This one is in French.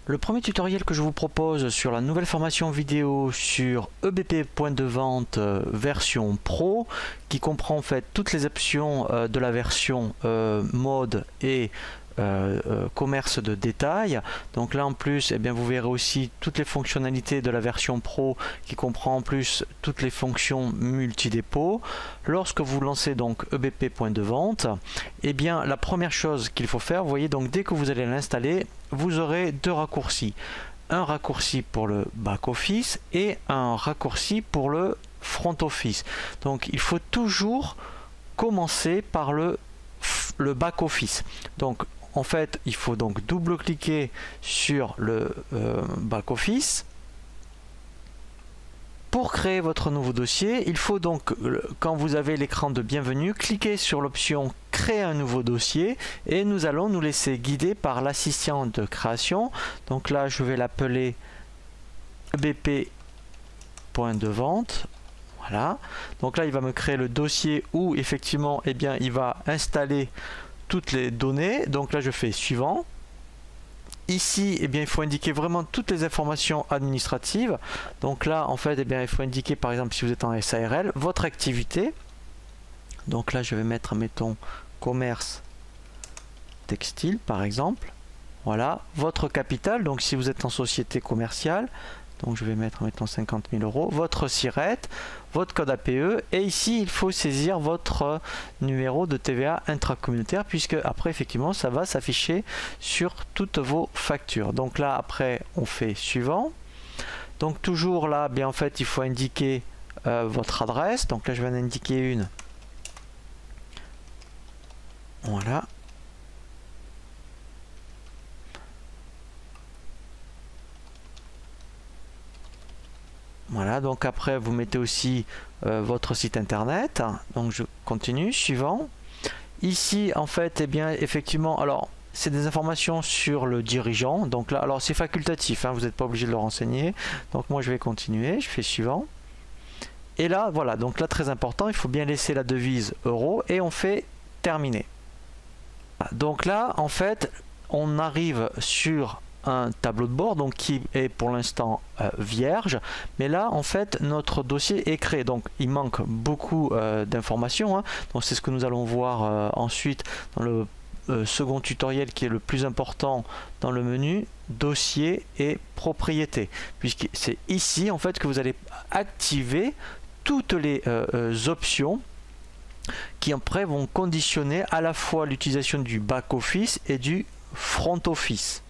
Le premier tutoriel que je vous propose sur la nouvelle formation vidéo sur EBP point de vente version pro, qui comprend en fait toutes les options de la version mode et commerce de détail. Donc là en plus, eh bien, vous verrez aussi toutes les fonctionnalités de la version pro qui comprend en plus toutes les fonctions multi-dépôt. Lorsque vous lancez donc EBP point de vente, eh bien la première chose qu'il faut faire, vous voyez, donc dès que vous allez l'installer, vous aurez deux raccourcis. Un raccourci pour le back office et un raccourci pour le front office. Donc il faut toujours commencer par le back office. Donc en fait, il faut donc double-cliquer sur le back-office. Pour créer votre nouveau dossier, il faut donc, quand vous avez l'écran de bienvenue, cliquer sur l'option Créer un nouveau dossier et nous allons nous laisser guider par l'assistant de création. Donc là, je vais l'appeler EBP point de vente. Voilà. Donc là, il va me créer le dossier où effectivement, eh bien, il va installer toutes les données. Donc là je fais suivant. Ici eh bien il faut indiquer vraiment toutes les informations administratives. Donc là en fait eh bien il faut indiquer par exemple si vous êtes en SARL votre activité. Donc là je vais mettre mettons commerce textile par exemple. Voilà votre capital, donc si vous êtes en société commerciale, donc je vais mettre mettons 50 000 €, votre SIRET, votre code APE, et ici il faut saisir votre numéro de TVA intracommunautaire, puisque après effectivement ça va s'afficher sur toutes vos factures. Donc là après on fait suivant. Donc toujours là bien en fait il faut indiquer votre adresse. Donc là je vais en indiquer une. Voilà. Voilà, donc après vous mettez aussi votre site internet. Donc je continue, suivant. Ici en fait, eh bien effectivement, alors c'est des informations sur le dirigeant. Donc là, alors c'est facultatif, hein, vous n'êtes pas obligé de le renseigner. Donc moi je vais continuer, je fais suivant. Et là, voilà, donc là très important, il faut bien laisser la devise euro et on fait terminer. Donc là, en fait, on arrive sur un tableau de bord donc qui est pour l'instant vierge, mais là en fait notre dossier est créé, donc il manque beaucoup d'informations, hein. Donc c'est ce que nous allons voir ensuite dans le second tutoriel, qui est le plus important dans le menu dossier et propriété, puisque c'est ici en fait que vous allez activer toutes les options qui après vont conditionner à la fois l'utilisation du back office et du front office.